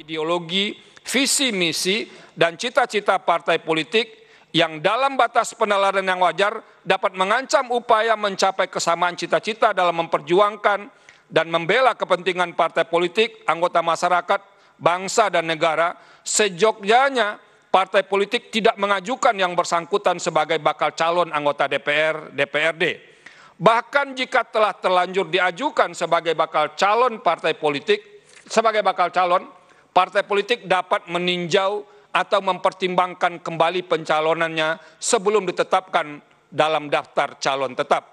ideologi, visi, misi, dan cita-cita partai politik yang dalam batas penalaran yang wajar dapat mengancam upaya mencapai kesamaan cita-cita dalam memperjuangkan dan membela kepentingan partai politik, anggota masyarakat, bangsa, dan negara, sejogjanya partai politik tidak mengajukan yang bersangkutan sebagai bakal calon anggota DPR, DPRD. Bahkan jika telah terlanjur diajukan sebagai bakal calon partai politik, partai politik dapat meninjau atau mempertimbangkan kembali pencalonannya sebelum ditetapkan dalam daftar calon tetap.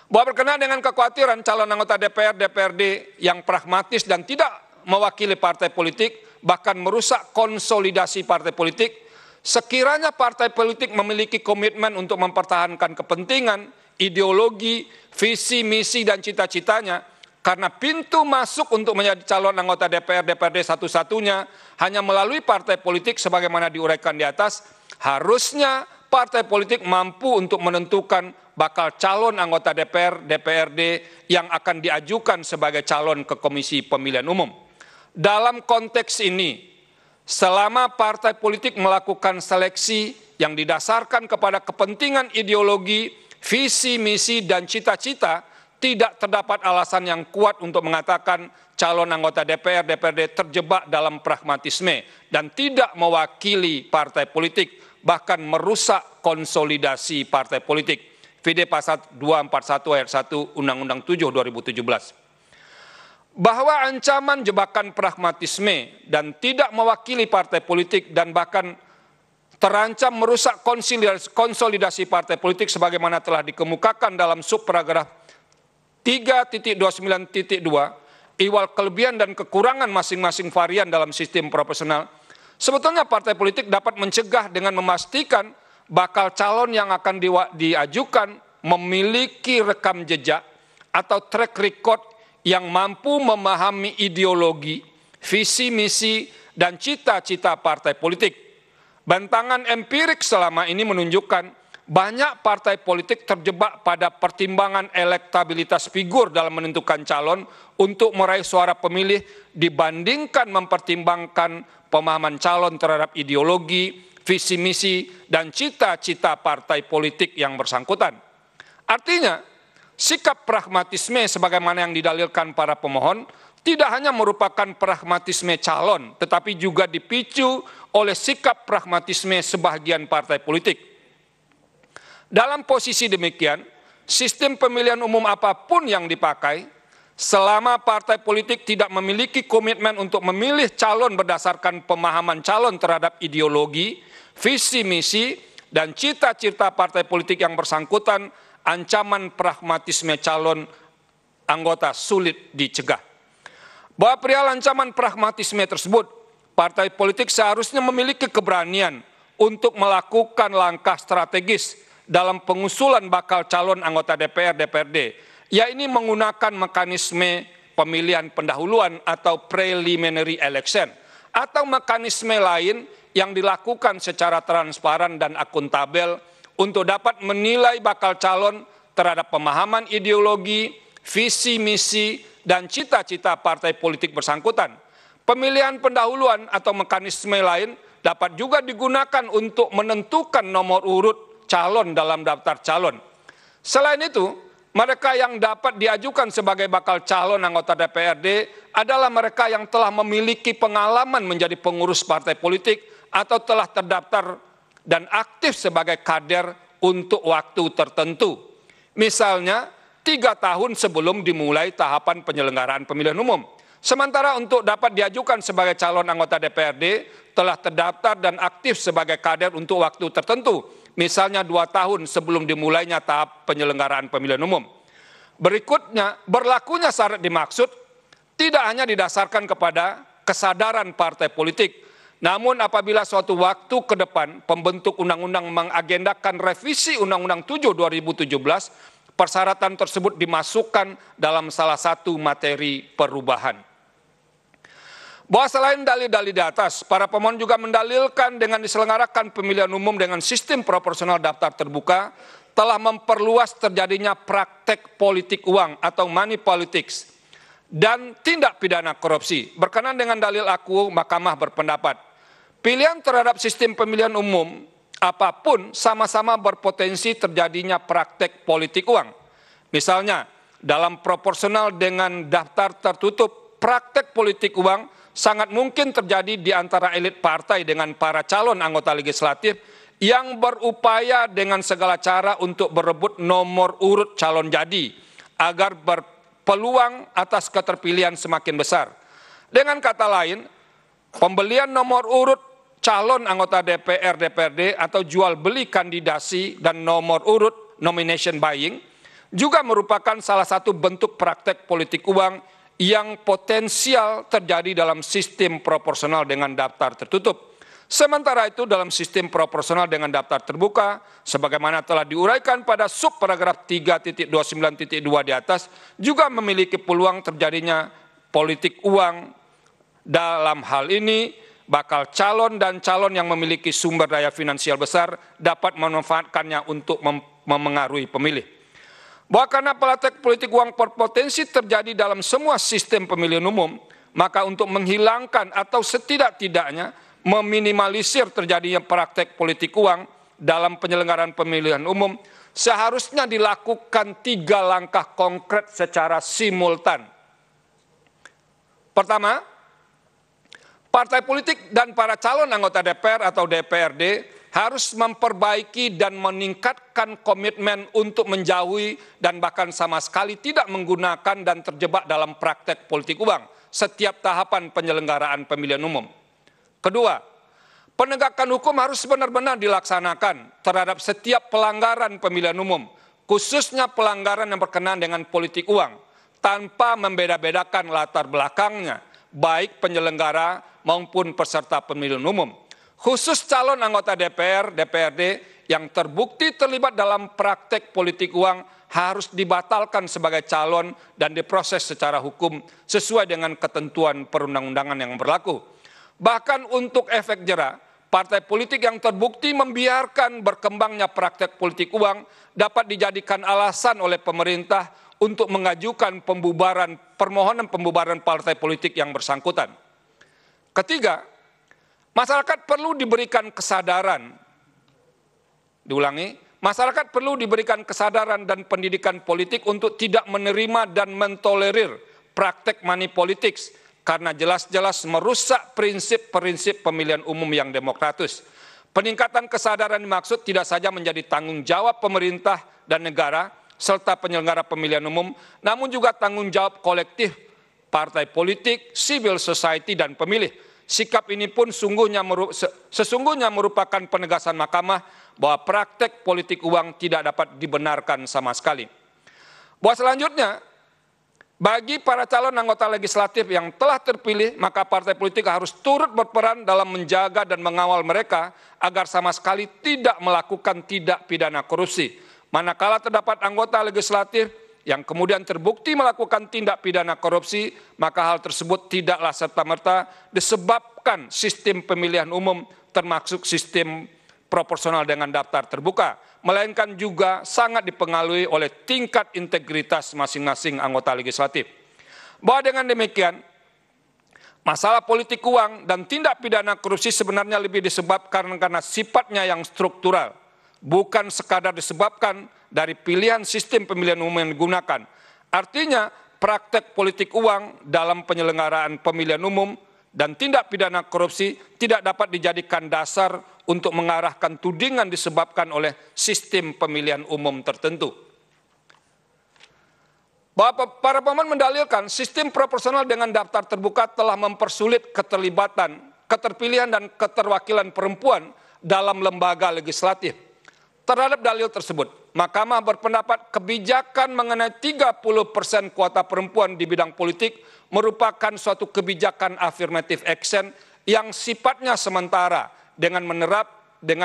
Bahwa berkenaan dengan kekhawatiran calon anggota DPR, DPRD yang pragmatis dan tidak mewakili partai politik, bahkan merusak konsolidasi partai politik, sekiranya partai politik memiliki komitmen untuk mempertahankan kepentingan, ideologi, visi, misi, dan cita-citanya, karena pintu masuk untuk menjadi calon anggota DPR, DPRD satu-satunya hanya melalui partai politik sebagaimana diuraikan di atas, harusnya partai politik mampu untuk menentukan bakal calon anggota DPR, DPRD yang akan diajukan sebagai calon ke Komisi Pemilihan Umum. Dalam konteks ini, selama partai politik melakukan seleksi yang didasarkan kepada kepentingan ideologi, visi, misi, dan cita-cita, tidak terdapat alasan yang kuat untuk mengatakan calon anggota DPR, DPRD terjebak dalam pragmatisme dan tidak mewakili partai politik, bahkan merusak konsolidasi partai politik. VD Pasal 241 ayat 1 Undang-Undang 7 2017. Bahwa ancaman jebakan pragmatisme dan tidak mewakili partai politik dan bahkan terancam merusak konsolidasi partai politik sebagaimana telah dikemukakan dalam subparagraf 3.29.2 ihwal kelebihan dan kekurangan masing-masing varian dalam sistem proporsional, sebetulnya partai politik dapat mencegah dengan memastikan bakal calon yang akan diajukan memiliki rekam jejak atau track record yang mampu memahami ideologi, visi, misi, dan cita-cita partai politik. Bantahan empirik selama ini menunjukkan banyak partai politik terjebak pada pertimbangan elektabilitas figur dalam menentukan calon untuk meraih suara pemilih dibandingkan mempertimbangkan pemahaman calon terhadap ideologi, visi misi, dan cita-cita partai politik yang bersangkutan. Artinya, sikap pragmatisme sebagaimana yang didalilkan para pemohon tidak hanya merupakan pragmatisme calon, tetapi juga dipicu oleh sikap pragmatisme sebagian partai politik. Dalam posisi demikian, sistem pemilihan umum apapun yang dipakai, selama partai politik tidak memiliki komitmen untuk memilih calon berdasarkan pemahaman calon terhadap ideologi, visi misi, dan cita-cita partai politik yang bersangkutan, ancaman pragmatisme calon anggota sulit dicegah. Bahwa perihal ancaman pragmatisme tersebut, partai politik seharusnya memiliki keberanian untuk melakukan langkah strategis dalam pengusulan bakal calon anggota DPR, DPRD, yaitu menggunakan mekanisme pemilihan pendahuluan atau preliminary election, atau mekanisme lain yang dilakukan secara transparan dan akuntabel untuk dapat menilai bakal calon terhadap pemahaman ideologi, visi, misi, dan cita-cita partai politik bersangkutan. Pemilihan pendahuluan atau mekanisme lain dapat juga digunakan untuk menentukan nomor urut calon dalam daftar calon. Selain itu, mereka yang dapat diajukan sebagai bakal calon anggota DPRD adalah mereka yang telah memiliki pengalaman menjadi pengurus partai politik atau telah terdaftar dan aktif sebagai kader untuk waktu tertentu. Misalnya, 3 tahun sebelum dimulai tahapan penyelenggaraan pemilihan umum. Sementara untuk dapat diajukan sebagai calon anggota DPRD telah terdaftar dan aktif sebagai kader untuk waktu tertentu, misalnya 2 tahun sebelum dimulainya tahap penyelenggaraan pemilihan umum. Berikutnya, berlakunya syarat dimaksud tidak hanya didasarkan kepada kesadaran partai politik, namun apabila suatu waktu ke depan pembentuk undang-undang mengagendakan revisi Undang-Undang 7 2017, persyaratan tersebut dimasukkan dalam salah satu materi perubahan. Bahwa selain dalil-dalil di atas, para pemohon juga mendalilkan dengan diselenggarakan pemilihan umum dengan sistem proporsional daftar terbuka telah memperluas terjadinya praktek politik uang atau money politics. dan tindak pidana korupsi. Berkenan dengan dalil aku, Mahkamah berpendapat, pilihan terhadap sistem pemilihan umum apapun sama-sama berpotensi terjadinya praktek politik uang. Misalnya, dalam proporsional dengan daftar tertutup, praktek politik uang sangat mungkin terjadi di antara elit partai dengan para calon anggota legislatif yang berupaya dengan segala cara untuk berebut nomor urut calon jadi agar berpeluang atas keterpilihan semakin besar. Dengan kata lain, pembelian nomor urut calon anggota DPR, DPRD atau jual beli kandidasi dan nomor urut nomination buying juga merupakan salah satu bentuk praktek politik uang yang potensial terjadi dalam sistem proporsional dengan daftar tertutup. Sementara itu dalam sistem proporsional dengan daftar terbuka, sebagaimana telah diuraikan pada subparagraf 3.29.2 di atas, juga memiliki peluang terjadinya politik uang. Dalam hal ini, bakal calon dan calon yang memiliki sumber daya finansial besar dapat memanfaatkannya untuk memengaruhi pemilih. Bahwa karena praktek politik uang berpotensi terjadi dalam semua sistem pemilihan umum, maka untuk menghilangkan atau setidak-tidaknya meminimalisir terjadinya praktek politik uang dalam penyelenggaraan pemilihan umum, seharusnya dilakukan 3 langkah konkret secara simultan. Pertama, partai politik dan para calon anggota DPR atau DPRD harus memperbaiki dan meningkatkan komitmen untuk menjauhi dan bahkan sama sekali tidak menggunakan dan terjebak dalam praktek politik uang setiap tahapan penyelenggaraan pemilihan umum. Kedua, penegakan hukum harus benar-benar dilaksanakan terhadap setiap pelanggaran pemilihan umum, khususnya pelanggaran yang berkenaan dengan politik uang, tanpa membeda-bedakan latar belakangnya, baik penyelenggara maupun peserta pemilihan umum. Khusus calon anggota DPR, DPRD yang terbukti terlibat dalam praktek politik uang harus dibatalkan sebagai calon dan diproses secara hukum sesuai dengan ketentuan perundang-undangan yang berlaku. Bahkan untuk efek jera, partai politik yang terbukti membiarkan berkembangnya praktek politik uang dapat dijadikan alasan oleh pemerintah untuk mengajukan permohonan pembubaran partai politik yang bersangkutan. Ketiga, masyarakat perlu diberikan kesadaran. Diulangi, masyarakat perlu diberikan kesadaran dan pendidikan politik untuk tidak menerima dan mentolerir praktek money politics, karena jelas-jelas merusak prinsip-prinsip pemilihan umum yang demokratis. Peningkatan kesadaran dimaksud tidak saja menjadi tanggung jawab pemerintah dan negara serta penyelenggara pemilihan umum, namun juga tanggung jawab kolektif partai politik, civil society, dan pemilih. Sikap ini pun sesungguhnya merupakan penegasan mahkamah bahwa praktek politik uang tidak dapat dibenarkan sama sekali. Bahwa selanjutnya, bagi para calon anggota legislatif yang telah terpilih, maka partai politik harus turut berperan dalam menjaga dan mengawal mereka agar sama sekali tidak melakukan tindak pidana korupsi. Manakala terdapat anggota legislatif yang kemudian terbukti melakukan tindak pidana korupsi, maka hal tersebut tidaklah serta-merta disebabkan sistem pemilihan umum termasuk sistem proporsional dengan daftar terbuka, melainkan juga sangat dipengaruhi oleh tingkat integritas masing-masing anggota legislatif. Bahwa dengan demikian, masalah politik uang dan tindak pidana korupsi sebenarnya lebih disebabkan karena sifatnya yang struktural, bukan sekadar disebabkan dari pilihan sistem pemilihan umum yang digunakan. Artinya, praktek politik uang dalam penyelenggaraan pemilihan umum dan tindak pidana korupsi tidak dapat dijadikan dasar untuk mengarahkan tudingan disebabkan oleh sistem pemilihan umum tertentu. Bahwa para pemohon mendalilkan sistem proporsional dengan daftar terbuka telah mempersulit keterlibatan, keterpilihan dan keterwakilan perempuan dalam lembaga legislatif. Terhadap dalil tersebut, Mahkamah berpendapat kebijakan mengenai 30% kuota perempuan di bidang politik merupakan suatu kebijakan affirmative action yang sifatnya sementara dengan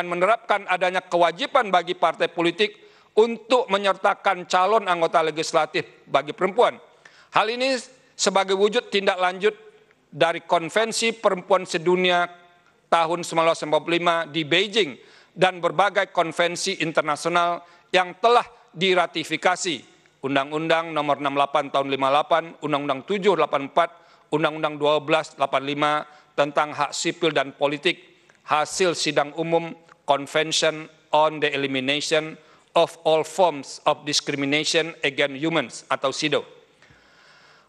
menerapkan adanya kewajiban bagi partai politik untuk menyertakan calon anggota legislatif bagi perempuan. Hal ini sebagai wujud tindak lanjut dari Konvensi Perempuan Sedunia tahun 1955 di Beijing dan berbagai konvensi internasional yang telah diratifikasi Undang-Undang Nomor 68 Tahun 58, Undang-Undang 7 84, Undang-Undang 12 85 tentang hak sipil dan politik, hasil sidang umum Convention on the Elimination of All Forms of Discrimination Against Humans atau CEDAW.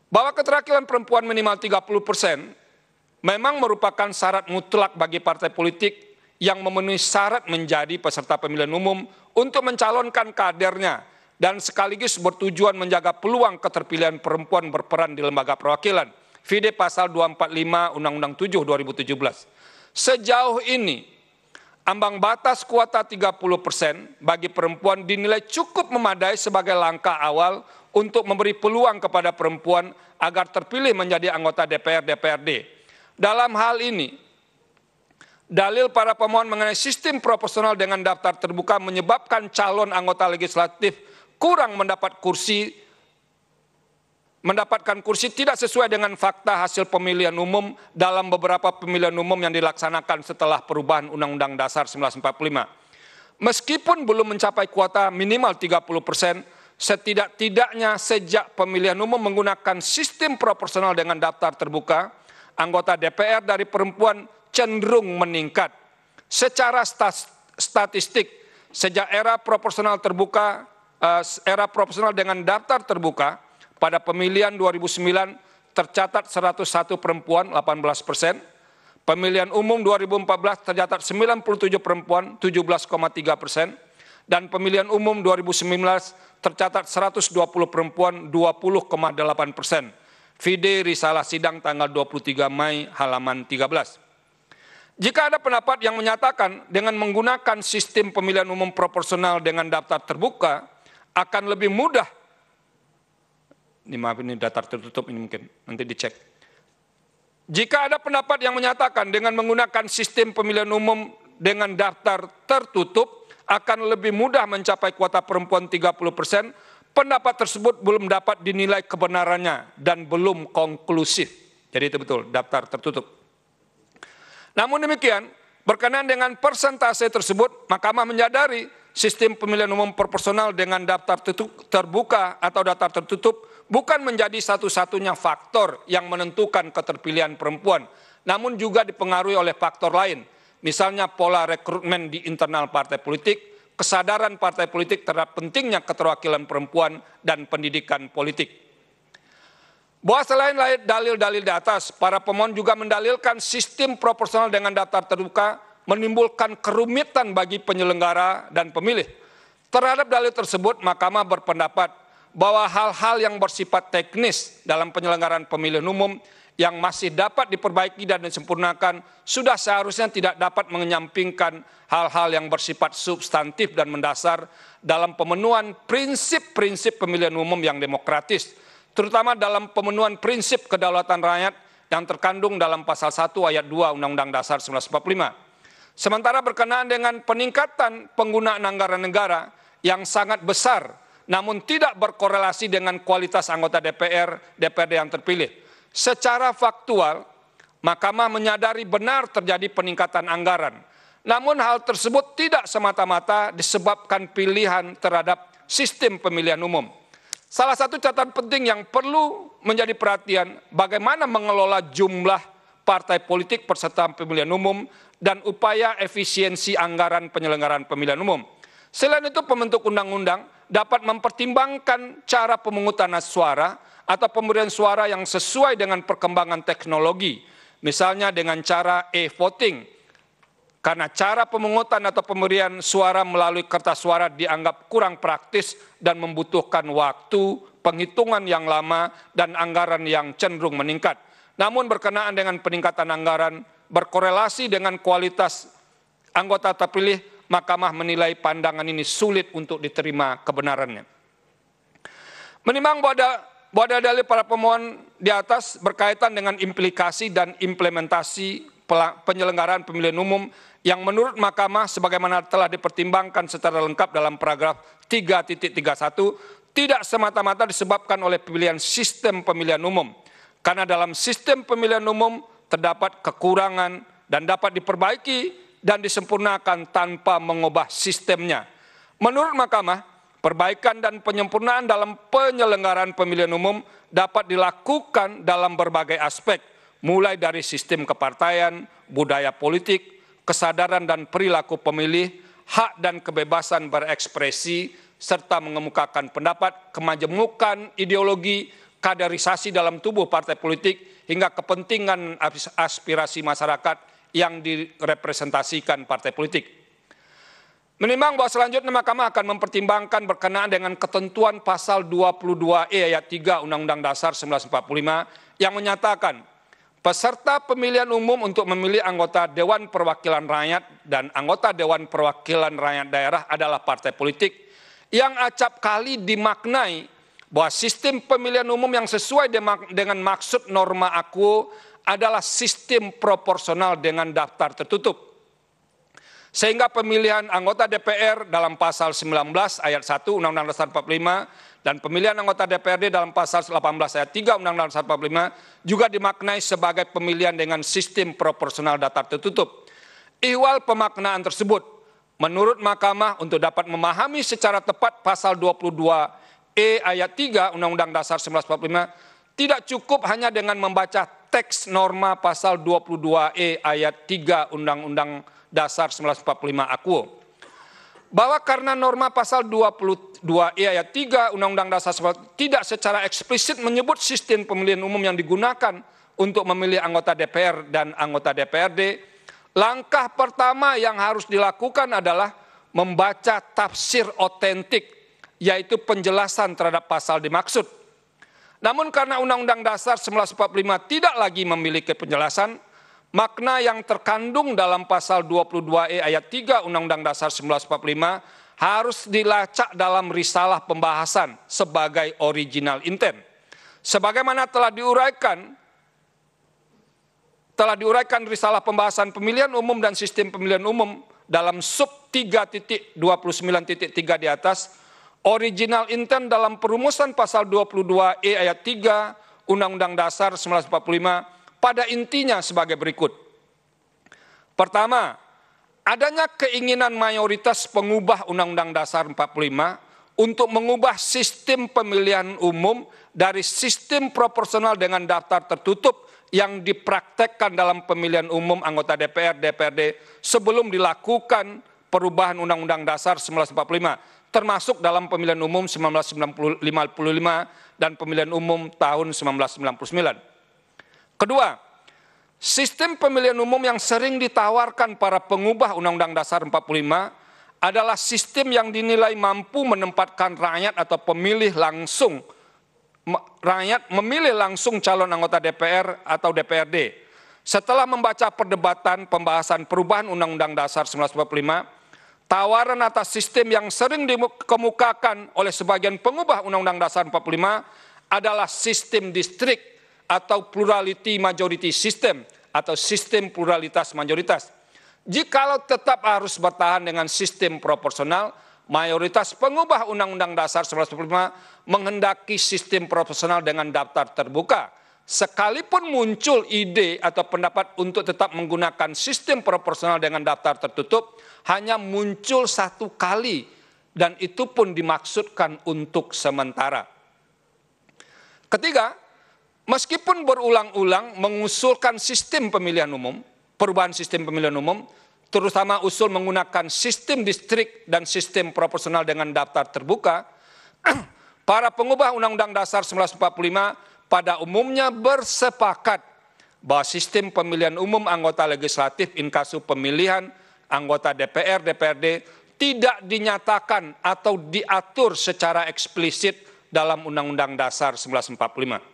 Bahwa keterwakilan perempuan minimal 30% memang merupakan syarat mutlak bagi partai politik yang memenuhi syarat menjadi peserta pemilihan umum untuk mencalonkan kadernya dan sekaligus bertujuan menjaga peluang keterpilihan perempuan berperan di lembaga perwakilan. Vide pasal 245 Undang-Undang 7 2017. Sejauh ini, ambang batas kuota 30% bagi perempuan dinilai cukup memadai sebagai langkah awal untuk memberi peluang kepada perempuan agar terpilih menjadi anggota DPR-DPRD. Dalam hal ini, dalil para pemohon mengenai sistem proporsional dengan daftar terbuka menyebabkan calon anggota legislatif kurang mendapatkan kursi tidak sesuai dengan fakta hasil pemilihan umum dalam beberapa pemilihan umum yang dilaksanakan setelah perubahan Undang-Undang Dasar 1945. Meskipun belum mencapai kuota minimal 30%, setidak-tidaknya sejak pemilihan umum menggunakan sistem proporsional dengan daftar terbuka, anggota DPR dari perempuan cenderung meningkat. Secara statistik, sejak era proporsional dengan daftar terbuka, pada pemilihan 2009 tercatat 101 perempuan 18%, pemilihan umum 2014 tercatat 97 perempuan 17,3%, dan pemilihan umum 2019 tercatat 120 perempuan 20,8%. Vide Risalah Sidang tanggal 23 Mei halaman 13. Jika ada pendapat yang menyatakan dengan menggunakan sistem pemilihan umum proporsional dengan daftar terbuka akan lebih mudah, ini daftar tertutup ini mungkin, nanti dicek. Jika ada pendapat yang menyatakan dengan menggunakan sistem pemilihan umum dengan daftar tertutup akan lebih mudah mencapai kuota perempuan 30%, pendapat tersebut belum dapat dinilai kebenarannya dan belum konklusif. Jadi itu betul, daftar tertutup. Namun demikian, berkenaan dengan persentase tersebut, Mahkamah menyadari sistem pemilihan umum proporsional dengan daftar terbuka atau daftar tertutup bukan menjadi satu-satunya faktor yang menentukan keterpilihan perempuan, namun juga dipengaruhi oleh faktor lain, misalnya pola rekrutmen di internal partai politik, kesadaran partai politik terhadap pentingnya keterwakilan perempuan, dan pendidikan politik. Bahwa selain dalil-dalil di atas, para pemohon juga mendalilkan sistem proporsional dengan daftar terbuka menimbulkan kerumitan bagi penyelenggara dan pemilih. Terhadap dalil tersebut, Mahkamah berpendapat bahwa hal-hal yang bersifat teknis dalam penyelenggaraan pemilihan umum yang masih dapat diperbaiki dan disempurnakan sudah seharusnya tidak dapat menyampingkan hal-hal yang bersifat substantif dan mendasar dalam pemenuhan prinsip-prinsip pemilihan umum yang demokratis, terutama dalam pemenuhan prinsip kedaulatan rakyat yang terkandung dalam pasal 1 ayat 2 Undang-Undang Dasar 1945. Sementara berkenaan dengan peningkatan penggunaan anggaran negara yang sangat besar namun tidak berkorelasi dengan kualitas anggota DPR, DPRD yang terpilih. Secara faktual, Mahkamah menyadari benar terjadi peningkatan anggaran. Namun hal tersebut tidak semata-mata disebabkan pilihan terhadap sistem pemilihan umum. Salah satu catatan penting yang perlu menjadi perhatian, bagaimana mengelola jumlah partai politik peserta pemilihan umum dan upaya efisiensi anggaran penyelenggaraan pemilihan umum. Selain itu, pembentuk undang-undang dapat mempertimbangkan cara pemungutan suara atau pemberian suara yang sesuai dengan perkembangan teknologi, misalnya dengan cara e-voting, karena cara pemungutan atau pemberian suara melalui kertas suara dianggap kurang praktis dan membutuhkan waktu, penghitungan yang lama, dan anggaran yang cenderung meningkat. Namun berkenaan dengan peningkatan anggaran berkorelasi dengan kualitas anggota terpilih, Mahkamah menilai pandangan ini sulit untuk diterima kebenarannya. Menimbang bahwa dalil para pemohon di atas berkaitan dengan implikasi dan implementasi penyelenggaraan pemilihan umum yang menurut Mahkamah sebagaimana telah dipertimbangkan secara lengkap dalam paragraf 3.31 tidak semata-mata disebabkan oleh pilihan sistem pemilihan umum. Karena dalam sistem pemilihan umum terdapat kekurangan dan dapat diperbaiki dan disempurnakan tanpa mengubah sistemnya. Menurut Mahkamah, Perbaikan dan penyempurnaan dalam penyelenggaraan pemilihan umum dapat dilakukan dalam berbagai aspek, mulai dari sistem kepartaian, budaya politik, kesadaran dan perilaku pemilih, hak dan kebebasan berekspresi, serta mengemukakan pendapat, kemajemukan ideologi, kaderisasi dalam tubuh partai politik, hingga kepentingan aspirasi masyarakat yang direpresentasikan partai politik. Menimbang bahwa selanjutnya Mahkamah akan mempertimbangkan berkenaan dengan ketentuan pasal 22E ayat 3 Undang-Undang Dasar 1945 yang menyatakan peserta pemilihan umum untuk memilih anggota Dewan Perwakilan Rakyat dan anggota Dewan Perwakilan Rakyat Daerah adalah partai politik yang acap kali dimaknai bahwa sistem pemilihan umum yang sesuai dengan maksud norma Aquo adalah sistem proporsional dengan daftar tertutup. Sehingga pemilihan anggota DPR dalam pasal 19 ayat 1 Undang-Undang Dasar 45 dan pemilihan anggota DPRD dalam pasal 18 ayat 3 Undang-Undang Dasar 45 juga dimaknai sebagai pemilihan dengan sistem proporsional daftar tertutup. Ihwal pemaknaan tersebut, menurut Mahkamah untuk dapat memahami secara tepat pasal 22E ayat 3 Undang-Undang Dasar 1945, tidak cukup hanya dengan membaca teks norma pasal 22E ayat 3 Undang-Undang Dasar 1945 Aquo. Bahwa karena norma pasal 22E ayat 3 Undang-Undang Dasar 1945 tidak secara eksplisit menyebut sistem pemilihan umum yang digunakan untuk memilih anggota DPR dan anggota DPRD, langkah pertama yang harus dilakukan adalah membaca tafsir otentik, yaitu penjelasan terhadap pasal dimaksud. Namun karena Undang-Undang Dasar 1945 tidak lagi memiliki penjelasan, makna yang terkandung dalam pasal 22E ayat 3 Undang-Undang Dasar 1945 harus dilacak dalam risalah pembahasan sebagai original intent. Sebagaimana telah diuraikan risalah pembahasan pemilihan umum dan sistem pemilihan umum dalam sub 3.29.3 di atas, original intent dalam perumusan pasal 22E ayat 3 Undang-Undang Dasar 1945 pada intinya sebagai berikut. Pertama, adanya keinginan mayoritas pengubah Undang-Undang Dasar 45 untuk mengubah sistem pemilihan umum dari sistem proporsional dengan daftar tertutup yang dipraktekkan dalam pemilihan umum anggota DPR, DPRD sebelum dilakukan perubahan Undang-Undang Dasar 1945, termasuk dalam pemilihan umum 1955 dan pemilihan umum tahun 1999. Kedua, sistem pemilihan umum yang sering ditawarkan para pengubah Undang-Undang Dasar 45 adalah sistem yang dinilai mampu menempatkan rakyat atau rakyat memilih langsung calon anggota DPR atau DPRD. Setelah membaca perdebatan pembahasan perubahan Undang-Undang Dasar 1945, tawaran atas sistem yang sering dikemukakan oleh sebagian pengubah Undang-Undang Dasar 45 adalah sistem distrik atau plurality majority system atau sistem pluralitas mayoritas. Jikalau tetap harus bertahan dengan sistem proporsional, mayoritas pengubah Undang-Undang Dasar 1945 menghendaki sistem proporsional dengan daftar terbuka. Sekalipun muncul ide atau pendapat untuk tetap menggunakan sistem proporsional dengan daftar tertutup, hanya muncul satu kali dan itu pun dimaksudkan untuk sementara. Ketiga, meskipun berulang-ulang mengusulkan sistem pemilihan umum, perubahan sistem pemilihan umum, terutama usul menggunakan sistem distrik dan sistem proporsional dengan daftar terbuka, para pengubah Undang-Undang Dasar 1945 pada umumnya bersepakat bahwa sistem pemilihan umum anggota legislatif inkasu pemilihan anggota DPR, DPRD tidak dinyatakan atau diatur secara eksplisit dalam Undang-Undang Dasar 1945.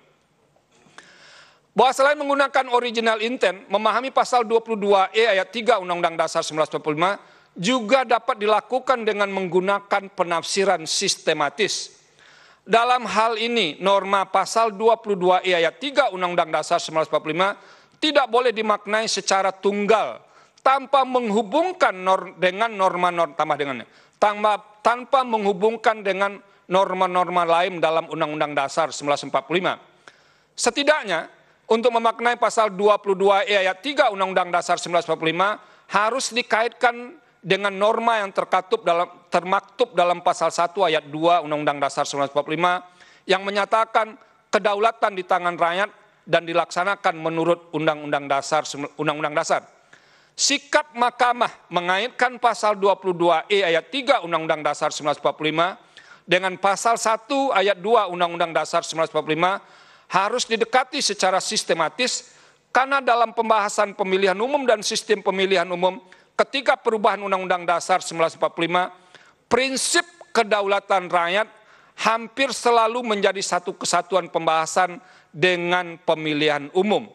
Bahwa selain menggunakan original intent, memahami pasal 22E ayat 3 Undang-Undang Dasar 1945 juga dapat dilakukan dengan menggunakan penafsiran sistematis. Dalam hal ini, norma pasal 22E ayat 3 Undang-Undang Dasar 1945 tidak boleh dimaknai secara tunggal tanpa menghubungkan dengan tanpa menghubungkan dengan norma-norma lain dalam Undang-Undang Dasar 1945. Setidaknya, untuk memaknai pasal 22E ayat 3 Undang-Undang Dasar 1945 harus dikaitkan dengan norma yang termaktub dalam pasal 1 ayat 2 Undang-Undang Dasar 1945 yang menyatakan kedaulatan di tangan rakyat dan dilaksanakan menurut Undang-Undang Dasar. Sikap Mahkamah mengaitkan pasal 22E ayat 3 Undang-Undang Dasar 1945 dengan pasal 1 ayat 2 Undang-Undang Dasar 1945 harus didekati secara sistematis karena dalam pembahasan pemilihan umum dan sistem pemilihan umum ketika perubahan Undang-Undang Dasar 1945, prinsip kedaulatan rakyat hampir selalu menjadi satu kesatuan pembahasan dengan pemilihan umum.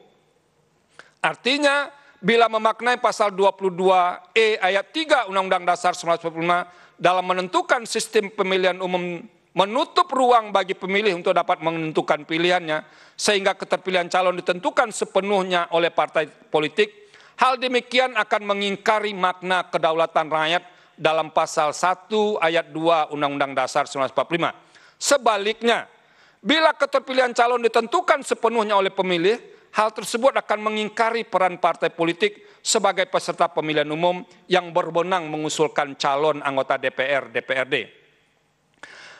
Artinya, bila memaknai pasal 22E ayat 3 Undang-Undang Dasar 1945 dalam menentukan sistem pemilihan umum menutup ruang bagi pemilih untuk dapat menentukan pilihannya, sehingga keterpilihan calon ditentukan sepenuhnya oleh partai politik, hal demikian akan mengingkari makna kedaulatan rakyat dalam pasal 1 ayat 2 Undang-Undang Dasar 1945. Sebaliknya, bila keterpilihan calon ditentukan sepenuhnya oleh pemilih, hal tersebut akan mengingkari peran partai politik sebagai peserta pemilihan umum yang berwenang mengusulkan calon anggota DPR, DPRD.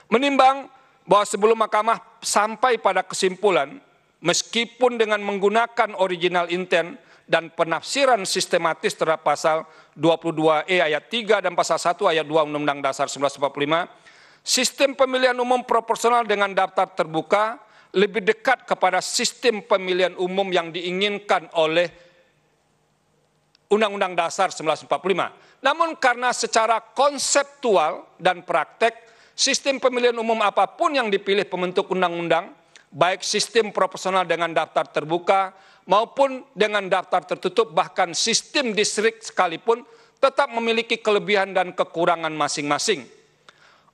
Menimbang bahwa sebelum Mahkamah sampai pada kesimpulan, meskipun dengan menggunakan original intent dan penafsiran sistematis terhadap pasal 22E ayat 3 dan pasal 1 ayat 2 Undang-Undang Dasar 1945, sistem pemilihan umum proporsional dengan daftar terbuka lebih dekat kepada sistem pemilihan umum yang diinginkan oleh Undang-Undang Dasar 1945. Namun karena secara konseptual dan praktek, sistem pemilihan umum apapun yang dipilih pembentuk undang-undang, baik sistem proporsional dengan daftar terbuka maupun dengan daftar tertutup, bahkan sistem distrik sekalipun, tetap memiliki kelebihan dan kekurangan masing-masing.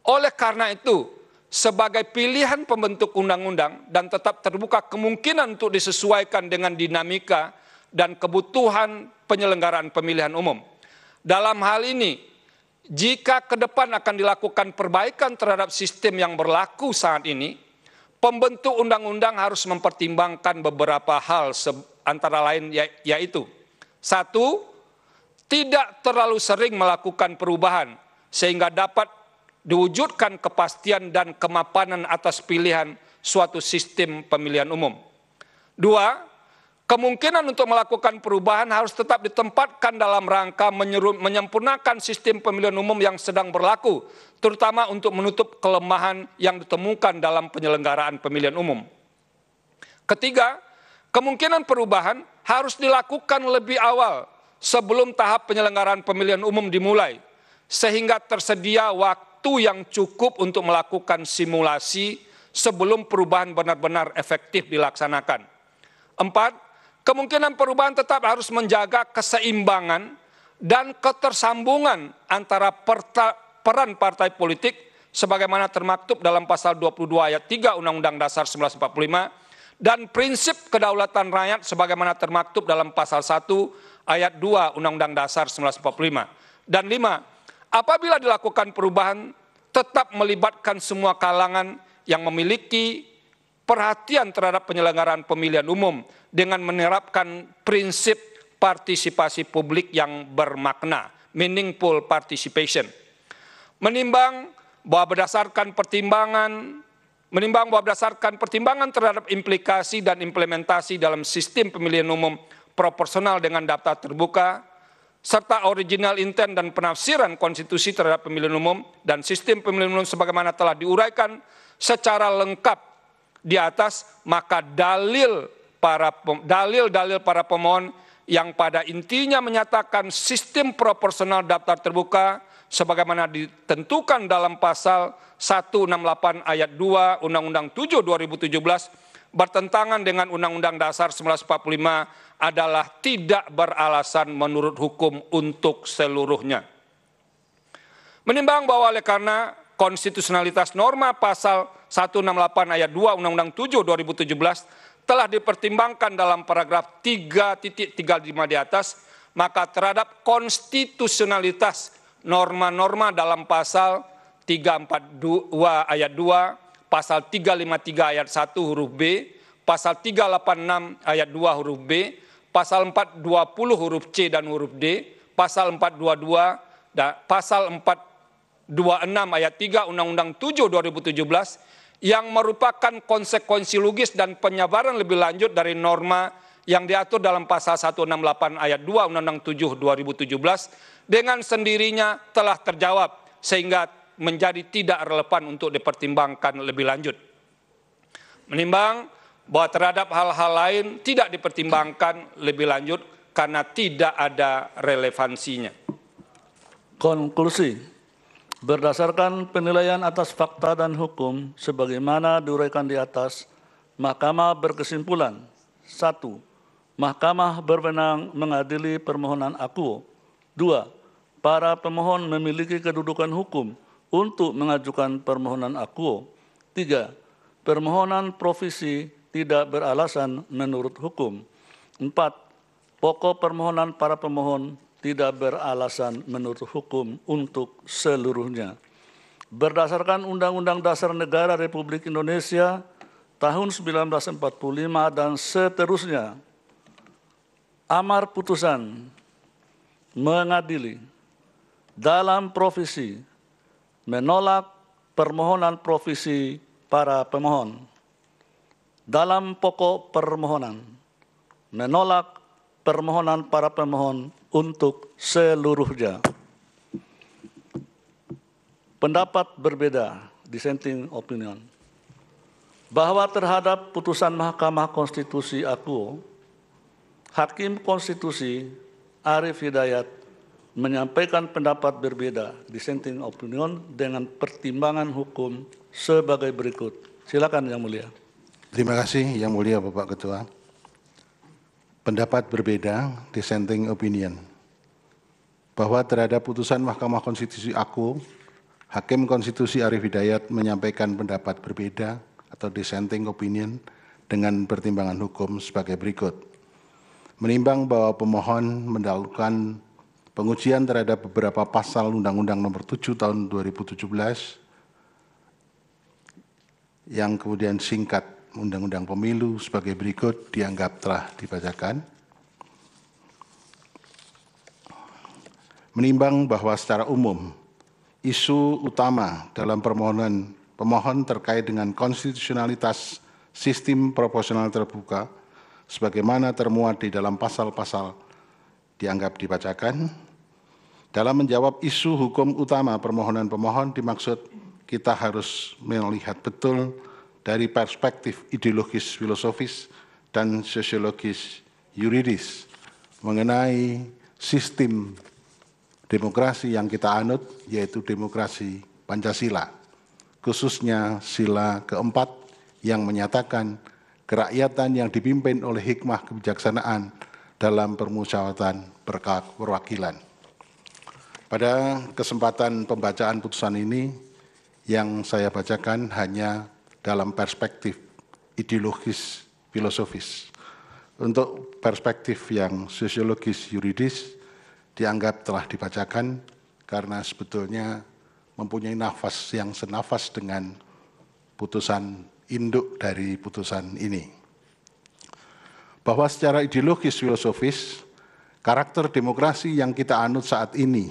Oleh karena itu, sebagai pilihan pembentuk undang-undang dan tetap terbuka kemungkinan untuk disesuaikan dengan dinamika dan kebutuhan penyelenggaraan pemilihan umum. Dalam hal ini, jika ke depan akan dilakukan perbaikan terhadap sistem yang berlaku saat ini, pembentuk undang-undang harus mempertimbangkan beberapa hal antara lain yaitu: 1, tidak terlalu sering melakukan perubahan sehingga dapat diwujudkan kepastian dan kemapanan atas pilihan suatu sistem pemilihan umum. 2, kemungkinan untuk melakukan perubahan harus tetap ditempatkan dalam rangka menyempurnakan sistem pemilihan umum yang sedang berlaku, terutama untuk menutup kelemahan yang ditemukan dalam penyelenggaraan pemilihan umum. 3, kemungkinan perubahan harus dilakukan lebih awal sebelum tahap penyelenggaraan pemilihan umum dimulai, sehingga tersedia waktu yang cukup untuk melakukan simulasi sebelum perubahan benar-benar efektif dilaksanakan. 4, kemungkinan perubahan tetap harus menjaga keseimbangan dan ketersambungan antara peran partai politik sebagaimana termaktub dalam pasal 22 ayat 3 Undang-Undang Dasar 1945 dan prinsip kedaulatan rakyat sebagaimana termaktub dalam pasal 1 ayat 2 Undang-Undang Dasar 1945. Dan 5, apabila dilakukan perubahan tetap melibatkan semua kalangan yang memiliki perhatian terhadap penyelenggaraan pemilihan umum dengan menerapkan prinsip partisipasi publik yang bermakna, meaningful participation. Menimbang bahwa berdasarkan pertimbangan terhadap implikasi dan implementasi dalam sistem pemilihan umum proporsional dengan daftar terbuka, serta original intent dan penafsiran konstitusi terhadap pemilihan umum dan sistem pemilihan umum sebagaimana telah diuraikan secara lengkap di atas, maka dalil para pemohon yang pada intinya menyatakan sistem proporsional daftar terbuka sebagaimana ditentukan dalam pasal 168 ayat 2 Undang-Undang 7 2017 bertentangan dengan Undang-Undang Dasar 1945 adalah tidak beralasan menurut hukum untuk seluruhnya. Menimbang bahwa oleh karena konstitusionalitas norma pasal 168 ayat 2 Undang-Undang 7 2017 telah dipertimbangkan dalam paragraf 3.35 di atas, maka terhadap konstitusionalitas norma-norma dalam pasal 342 ayat 2, pasal 353 ayat 1 huruf B, pasal 386 ayat 2 huruf B, pasal 420 huruf C dan huruf D, pasal 422 pasal 426 ayat 3 Undang-Undang 7 2017 yang merupakan konsekuensi logis dan penyabaran lebih lanjut dari norma yang diatur dalam pasal 168 ayat 2 Undang-Undang 7 2017 dengan sendirinya telah terjawab sehingga menjadi tidak relevan untuk dipertimbangkan lebih lanjut. Menimbang bahwa terhadap hal-hal lain tidak dipertimbangkan lebih lanjut karena tidak ada relevansinya. Konklusi, berdasarkan penilaian atas fakta dan hukum sebagaimana diuraikan di atas, Mahkamah berkesimpulan: 1. Mahkamah berwenang mengadili permohonan akuo. 2. Para pemohon memiliki kedudukan hukum untuk mengajukan permohonan akuo. 3. Permohonan provisi tidak beralasan menurut hukum. 4. Pokok permohonan para pemohon tidak beralasan menurut hukum untuk seluruhnya. Berdasarkan Undang-Undang Dasar Negara Republik Indonesia tahun 1945 dan seterusnya, amar putusan mengadili dalam provisi menolak permohonan provisi para pemohon. Dalam pokok permohonan menolak permohonan para pemohon untuk seluruhnya. Pendapat berbeda, dissenting opinion, bahwa terhadap putusan Mahkamah Konstitusi akuo, Hakim Konstitusi Arief Hidayat menyampaikan pendapat berbeda, dissenting opinion, dengan pertimbangan hukum sebagai berikut. Silakan Yang Mulia. Terima kasih Yang Mulia Bapak Ketua. Pendapat berbeda, dissenting opinion, bahwa terhadap putusan Mahkamah Konstitusi akuo, Hakim Konstitusi Arief Hidayat menyampaikan pendapat berbeda atau dissenting opinion dengan pertimbangan hukum sebagai berikut. Menimbang bahwa pemohon mendahulukan pengujian terhadap beberapa pasal Undang-Undang Nomor 7 Tahun 2017 yang kemudian singkat Undang-Undang Pemilu sebagai berikut dianggap telah dibacakan. Menimbang bahwa secara umum isu utama dalam permohonan pemohon terkait dengan konstitusionalitas sistem proporsional terbuka sebagaimana termuat di dalam pasal-pasal dianggap dibacakan. Dalam menjawab isu hukum utama permohonan pemohon dimaksud kita harus melihat betul dari perspektif ideologis filosofis dan sosiologis yuridis mengenai sistem demokrasi yang kita anut, yaitu demokrasi Pancasila, khususnya sila keempat yang menyatakan kerakyatan yang dipimpin oleh hikmah kebijaksanaan dalam permusyawaratan perwakilan. Pada kesempatan pembacaan putusan ini, yang saya bacakan hanya dalam perspektif ideologis filosofis. Untuk perspektif yang sosiologis yuridis dianggap telah dibacakan karena sebetulnya mempunyai nafas yang senafas dengan putusan induk dari putusan ini. Bahwa secara ideologis filosofis, karakter demokrasi yang kita anut saat ini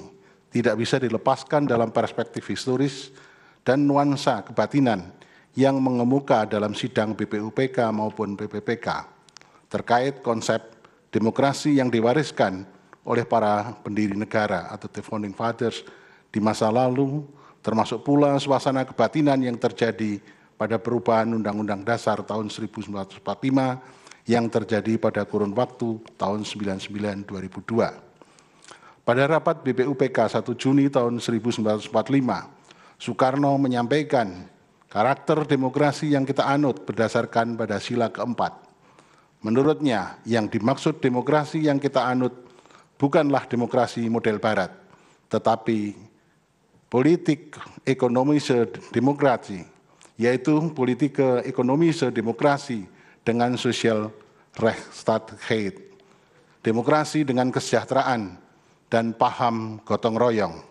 tidak bisa dilepaskan dalam perspektif historis dan nuansa kebatinan yang mengemuka dalam sidang BPUPK maupun BPPK terkait konsep demokrasi yang diwariskan oleh para pendiri negara atau the founding fathers di masa lalu, termasuk pula suasana kebatinan yang terjadi pada perubahan Undang-Undang Dasar tahun 1945 yang terjadi pada kurun waktu tahun 1999-2002. Pada rapat BPUPK 1 Juni tahun 1945, Soekarno menyampaikan karakter demokrasi yang kita anut berdasarkan pada sila keempat. Menurutnya, yang dimaksud demokrasi yang kita anut bukanlah demokrasi model barat, tetapi politik ekonomi sedemokrasi, yaitu politik ekonomi sedemokrasi dengan social rechtsstaatheid, demokrasi dengan kesejahteraan dan paham gotong royong.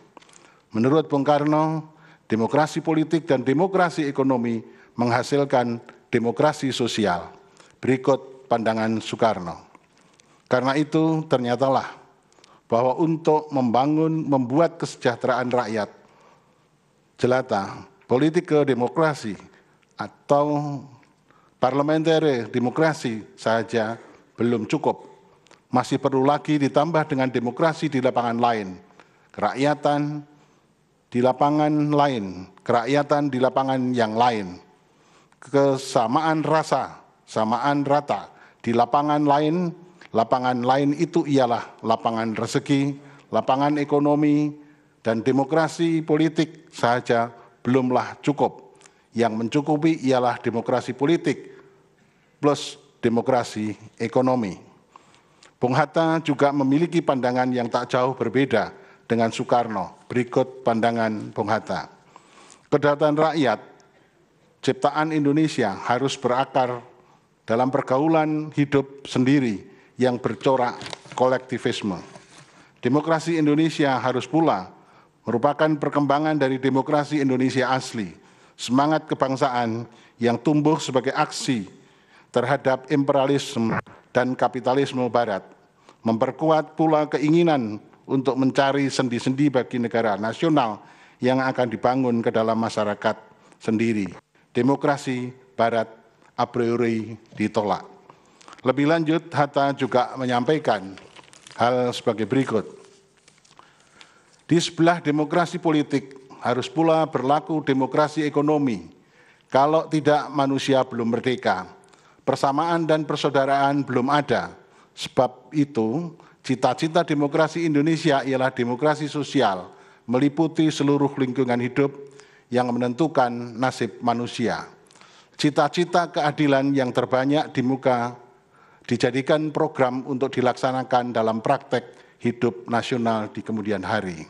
Menurut Bung Karno, demokrasi politik dan demokrasi ekonomi menghasilkan demokrasi sosial. Berikut pandangan Soekarno. Karena itu ternyatalah bahwa untuk membuat kesejahteraan rakyat jelata, politik demokrasi atau parliamentary demokrasi saja belum cukup. Masih perlu lagi ditambah dengan demokrasi di lapangan lain, kerakyatan di lapangan lain, kerakyatan di lapangan yang lain, kesamaan rasa, samaan rata di lapangan lain itu ialah lapangan rezeki, lapangan ekonomi, dan demokrasi politik saja belumlah cukup. Yang mencukupi ialah demokrasi politik plus demokrasi ekonomi. Bung Hatta juga memiliki pandangan yang tak jauh berbeda dengan Soekarno. Berikut pandangan Bung Hatta. Kedaulatan rakyat, ciptaan Indonesia harus berakar dalam pergaulan hidup sendiri yang bercorak kolektivisme. Demokrasi Indonesia harus pula merupakan perkembangan dari demokrasi Indonesia asli, semangat kebangsaan yang tumbuh sebagai aksi terhadap imperialisme dan kapitalisme barat, memperkuat pula keinginan untuk mencari sendi-sendi bagi negara nasional yang akan dibangun ke dalam masyarakat sendiri. Demokrasi barat a priori ditolak. Lebih lanjut, Hatta juga menyampaikan hal sebagai berikut. Di sebelah demokrasi politik harus pula berlaku demokrasi ekonomi. Kalau tidak, manusia belum merdeka. Persamaan dan persaudaraan belum ada. Sebab itu, cita-cita demokrasi Indonesia ialah demokrasi sosial, meliputi seluruh lingkungan hidup yang menentukan nasib manusia. Cita-cita keadilan yang terbanyak di muka dijadikan program untuk dilaksanakan dalam praktek hidup nasional di kemudian hari.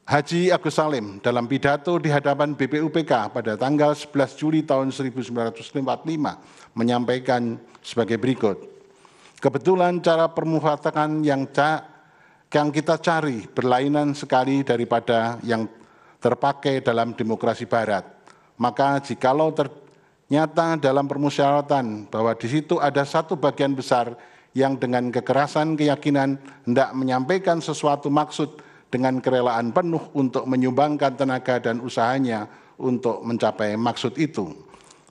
Haji Agus Salim dalam pidato di hadapan BPUPK pada tanggal 11 Juli tahun 1945 menyampaikan sebagai berikut. Kebetulan cara permufakat yang kita cari berlainan sekali daripada yang terpakai dalam demokrasi barat. Maka jikalau ternyata dalam permusyawaratan bahwa di situ ada satu bagian besar yang dengan kekerasan keyakinan hendak menyampaikan sesuatu maksud dengan kerelaan penuh untuk menyumbangkan tenaga dan usahanya untuk mencapai maksud itu.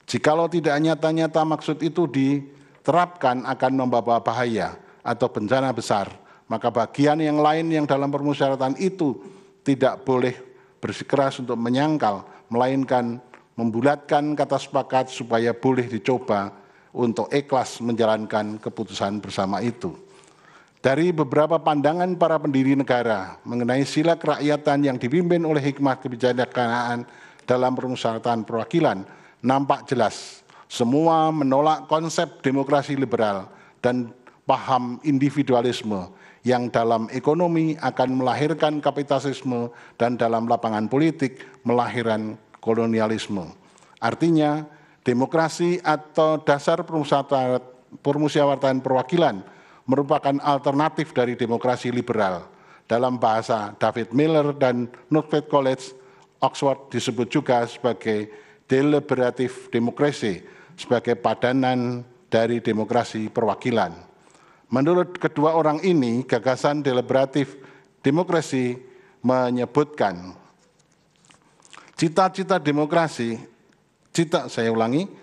Jikalau tidak nyata-nyata maksud itu diterapkan akan membawa bahaya atau bencana besar, maka bagian yang lain yang dalam permusyawaratan itu tidak boleh bersikeras untuk menyangkal, melainkan membulatkan kata sepakat supaya boleh dicoba untuk ikhlas menjalankan keputusan bersama itu. Dari beberapa pandangan para pendiri negara mengenai sila kerakyatan yang dipimpin oleh hikmah kebijaksanaan dalam permusyawaratan perwakilan, nampak jelas semua menolak konsep demokrasi liberal dan paham individualisme yang dalam ekonomi akan melahirkan kapitalisme dan dalam lapangan politik melahirkan kolonialisme. Artinya, demokrasi atau dasar permusyawaratan perwakilan merupakan alternatif dari demokrasi liberal. Dalam bahasa David Miller dan Northfield College, Oxford disebut juga sebagai deliberative democracy, sebagai padanan dari demokrasi perwakilan. Menurut kedua orang ini, gagasan deliberative demokrasi menyebutkan cita-cita demokrasi,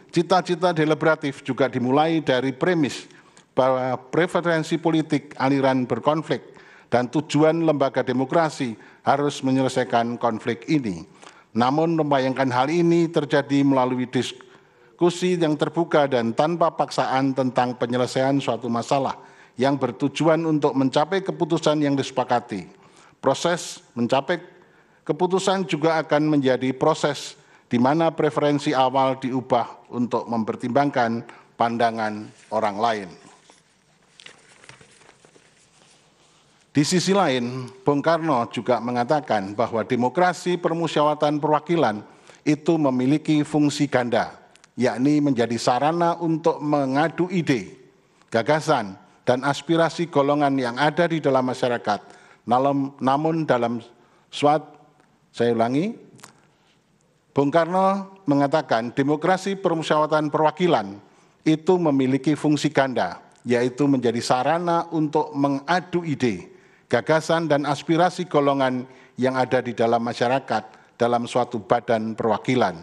cita-cita deliberatif juga dimulai dari premis bahwa preferensi politik aliran berkonflik dan tujuan lembaga demokrasi harus menyelesaikan konflik ini. Namun membayangkan hal ini terjadi melalui diskusi yang terbuka dan tanpa paksaan tentang penyelesaian suatu masalah yang bertujuan untuk mencapai keputusan yang disepakati. Proses mencapai keputusan juga akan menjadi proses di mana preferensi awal diubah untuk mempertimbangkan pandangan orang lain. Di sisi lain, Bung Karno juga mengatakan bahwa demokrasi permusyawaratan perwakilan itu memiliki fungsi ganda, yakni menjadi sarana untuk mengadu ide, gagasan, dan aspirasi golongan yang ada di dalam masyarakat. Namun dalam Bung Karno mengatakan demokrasi permusyawaratan perwakilan itu memiliki fungsi ganda, yaitu menjadi sarana untuk mengadu ide, gagasan dan aspirasi golongan yang ada di dalam masyarakat dalam suatu badan perwakilan.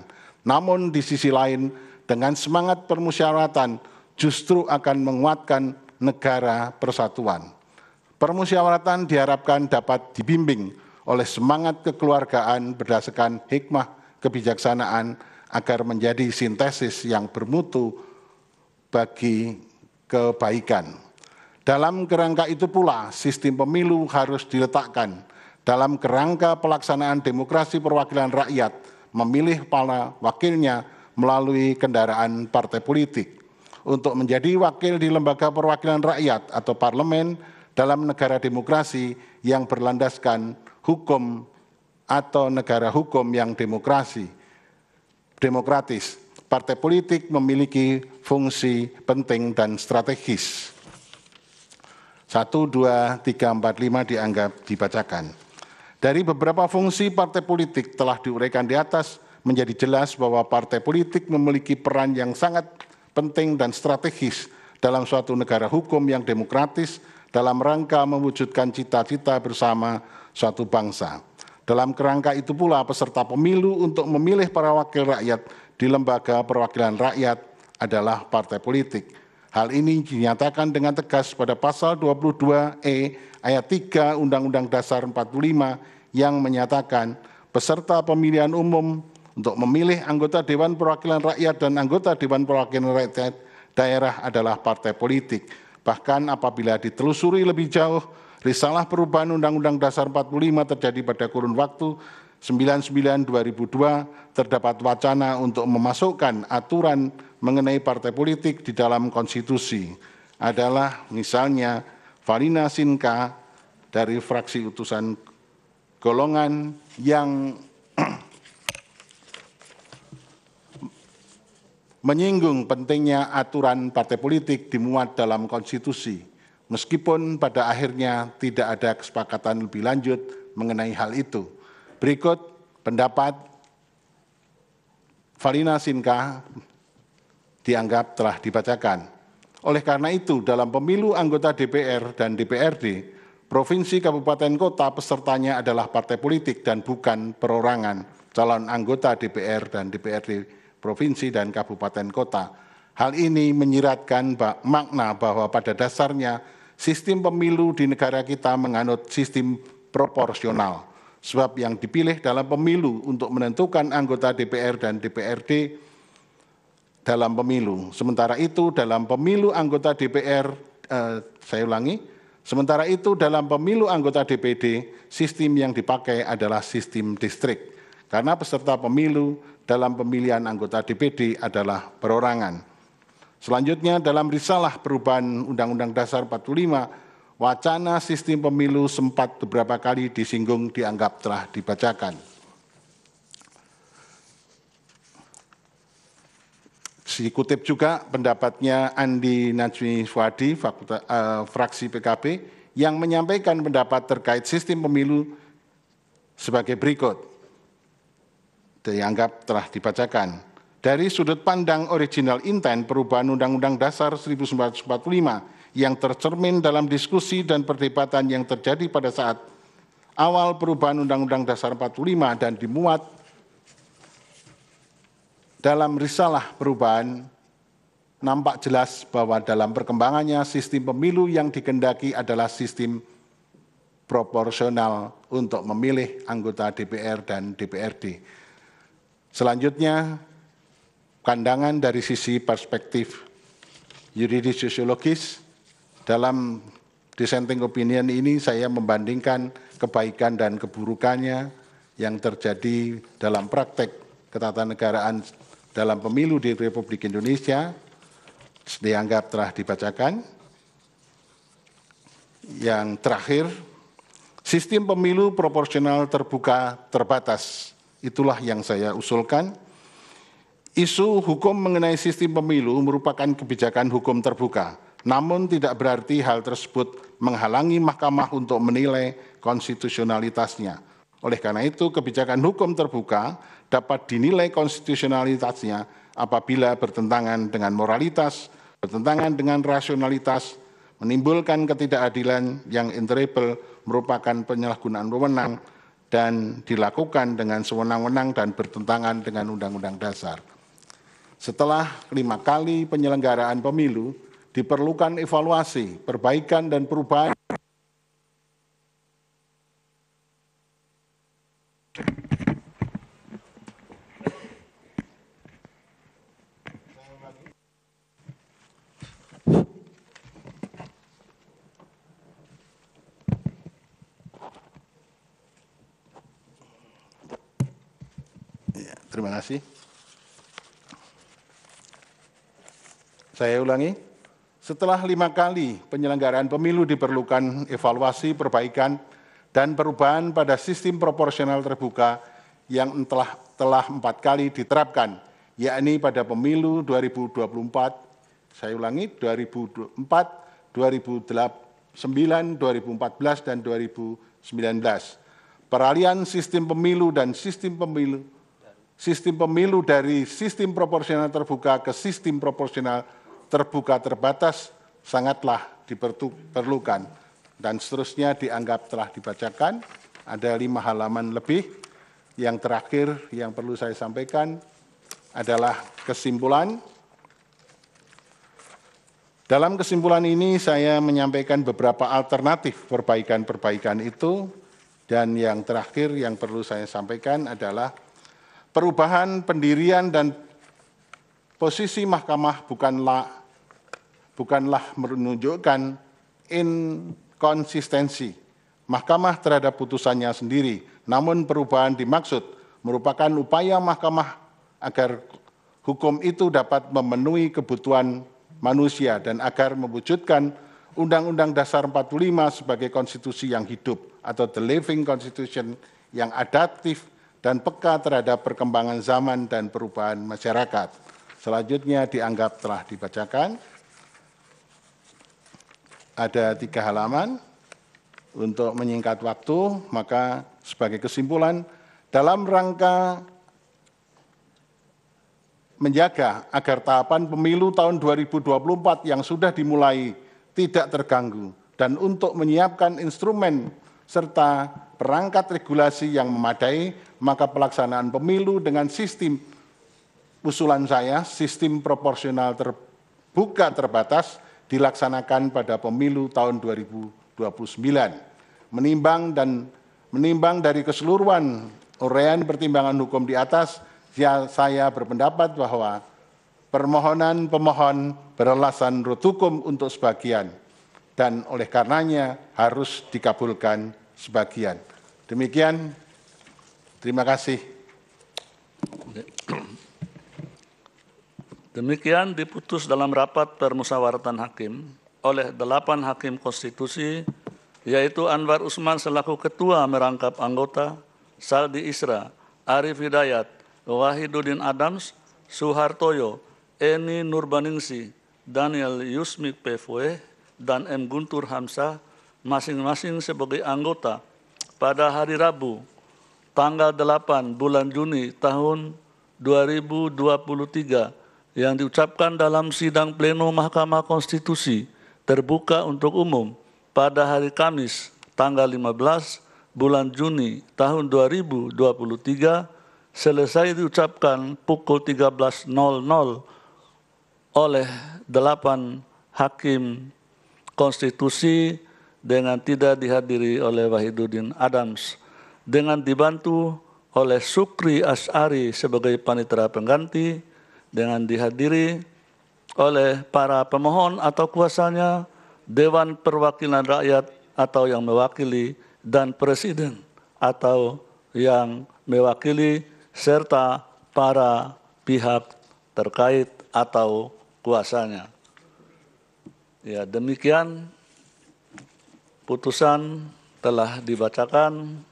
Namun di sisi lain, dengan semangat permusyawaratan justru akan menguatkan negara persatuan. Permusyawaratan diharapkan dapat dibimbing oleh semangat kekeluargaan berdasarkan hikmah kebijaksanaan agar menjadi sintesis yang bermutu bagi kebaikan. Dalam kerangka itu pula, sistem pemilu harus diletakkan dalam kerangka pelaksanaan demokrasi perwakilan rakyat, memilih para wakilnya melalui kendaraan partai politik. Untuk menjadi wakil di lembaga perwakilan rakyat atau parlemen dalam negara demokrasi yang berlandaskan hukum atau negara hukum yang demokratis. Partai politik memiliki fungsi penting dan strategis. 1, 2, 3, 4, 5 dianggap dibacakan. Dari beberapa fungsi partai politik telah diuraikan di atas, menjadi jelas bahwa partai politik memiliki peran yang sangat penting dan strategis dalam suatu negara hukum yang demokratis dalam rangka mewujudkan cita-cita bersama suatu bangsa. Dalam kerangka itu pula peserta pemilu untuk memilih para wakil rakyat di lembaga perwakilan rakyat adalah partai politik. Hal ini dinyatakan dengan tegas pada pasal 22E ayat 3 Undang-Undang Dasar 45 yang menyatakan peserta pemilihan umum untuk memilih anggota Dewan Perwakilan Rakyat dan anggota Dewan Perwakilan Rakyat daerah adalah partai politik. Bahkan apabila ditelusuri lebih jauh, risalah perubahan Undang-Undang Dasar 45 terjadi pada kurun waktu 99-2002, terdapat wacana untuk memasukkan aturan mengenai partai politik di dalam konstitusi. Adalah misalnya Farina Sinka dari fraksi utusan golongan yang menyinggung pentingnya aturan partai politik dimuat dalam konstitusi, meskipun pada akhirnya tidak ada kesepakatan lebih lanjut mengenai hal itu. Berikut pendapat Farina Sinka dianggap telah dibacakan. Oleh karena itu, dalam pemilu anggota DPR dan DPRD, provinsi, kabupaten, kota pesertanya adalah partai politik dan bukan perorangan calon anggota DPR dan DPRD provinsi dan kabupaten kota. Hal ini menyiratkan makna bahwa pada dasarnya sistem pemilu di negara kita menganut sistem proporsional. Sebab yang dipilih dalam pemilu untuk menentukan anggota DPR dan DPRD dalam pemilu. Sementara itu dalam pemilu anggota DPR, sementara itu dalam pemilu anggota DPD, sistem yang dipakai adalah sistem distrik. Karena peserta pemilu dalam pemilihan anggota DPD adalah perorangan. Selanjutnya dalam risalah perubahan Undang-Undang Dasar 45, wacana sistem pemilu sempat beberapa kali disinggung dianggap telah dibacakan. Dikutip juga pendapatnya Andi Najmi Fuadi, fraksi PKB, yang menyampaikan pendapat terkait sistem pemilu sebagai berikut. Dianggap telah dibacakan. Dari sudut pandang original intent perubahan Undang-Undang Dasar 1945 yang tercermin dalam diskusi dan perdebatan yang terjadi pada saat awal perubahan Undang-Undang Dasar 45 dan dimuat dalam risalah perubahan, nampak jelas bahwa dalam perkembangannya sistem pemilu yang dikehendaki adalah sistem proporsional untuk memilih anggota DPR dan DPRD. Selanjutnya, pandangan dari sisi perspektif yuridis sosiologis, dalam dissenting opinion ini saya membandingkan kebaikan dan keburukannya yang terjadi dalam praktek ketatanegaraan dalam pemilu di Republik Indonesia, dianggap telah dibacakan. Yang terakhir, sistem pemilu proporsional terbuka terbatas. Itulah yang saya usulkan. Isu hukum mengenai sistem pemilu merupakan kebijakan hukum terbuka, namun tidak berarti hal tersebut menghalangi mahkamah untuk menilai konstitusionalitasnya. Oleh karena itu, kebijakan hukum terbuka dapat dinilai konstitusionalitasnya apabila bertentangan dengan moralitas, bertentangan dengan rasionalitas, menimbulkan ketidakadilan yang intolerable merupakan penyalahgunaan wewenang dan dilakukan dengan sewenang-wenang dan bertentangan dengan Undang-Undang Dasar. Setelah 5 kali penyelenggaraan pemilu, diperlukan evaluasi, perbaikan, dan perubahan. Terima kasih. Saya ulangi, setelah 5 kali penyelenggaraan pemilu diperlukan evaluasi, perbaikan, dan perubahan pada sistem proporsional terbuka yang telah 4 kali diterapkan, yakni pada pemilu 2024, saya ulangi, 2004, 2009, 2014, dan 2019. Peralihan sistem pemilu dan sistem pemilu dari sistem proporsional terbuka ke sistem proporsional terbuka terbatas sangatlah diperlukan, dan seterusnya dianggap telah dibacakan. Ada 5 halaman lebih. Yang terakhir yang perlu saya sampaikan adalah kesimpulan. Dalam kesimpulan ini saya menyampaikan beberapa alternatif perbaikan-perbaikan itu, dan yang terakhir yang perlu saya sampaikan adalah perubahan pendirian dan posisi mahkamah bukanlah menunjukkan inkonsistensi mahkamah terhadap putusannya sendiri, namun perubahan dimaksud merupakan upaya mahkamah agar hukum itu dapat memenuhi kebutuhan manusia dan agar mewujudkan Undang-Undang Dasar 45 sebagai konstitusi yang hidup atau the living constitution yang adaptif dan peka terhadap perkembangan zaman dan perubahan masyarakat. Selanjutnya dianggap telah dibacakan. Ada 3 halaman. Untuk menyingkat waktu, maka sebagai kesimpulan, dalam rangka menjaga agar tahapan pemilu tahun 2024 yang sudah dimulai tidak terganggu, dan untuk menyiapkan instrumen serta perangkat regulasi yang memadai, maka pelaksanaan pemilu dengan sistem usulan saya, sistem proporsional terbuka terbatas dilaksanakan pada pemilu tahun 2029. Menimbang dari keseluruhan uraian pertimbangan hukum di atas, saya berpendapat bahwa permohonan pemohon beralasan menurut hukum untuk sebagian, dan oleh karenanya harus dikabulkan sebagian. Demikian, terima kasih. Demikian diputus dalam rapat permusyawaratan hakim oleh 8 hakim konstitusi, yaitu Anwar Usman selaku ketua merangkap anggota, Saldi Isra, Arif Hidayat, Wahiduddin Adams, Suhartoyo, Eni Nurbaningsi, Daniel Yusmik Pevwe, dan M. Guntur Hamzah, masing-masing sebagai anggota pada hari Rabu, tanggal 8 bulan Juni tahun 2023, yang diucapkan dalam sidang pleno Mahkamah Konstitusi terbuka untuk umum pada hari Kamis, tanggal 15 bulan Juni tahun 2023, selesai diucapkan pukul 13.00 oleh 8 hakim konstitusi dengan tidak dihadiri oleh Wahiduddin Adams, dengan dibantu oleh Sukri Asy'ari sebagai panitera pengganti, dengan dihadiri oleh para pemohon atau kuasanya, Dewan Perwakilan Rakyat atau yang mewakili, dan Presiden atau yang mewakili, serta para pihak terkait atau kuasanya. Ya, demikian putusan telah dibacakan,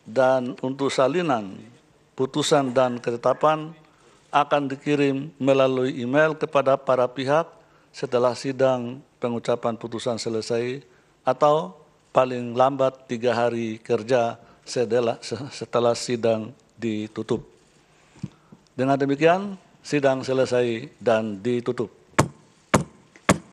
dan untuk salinan putusan dan ketetapan akan dikirim melalui email kepada para pihak setelah sidang pengucapan putusan selesai, atau paling lambat 3 hari kerja setelah sidang ditutup. Dengan demikian, sidang selesai dan ditutup.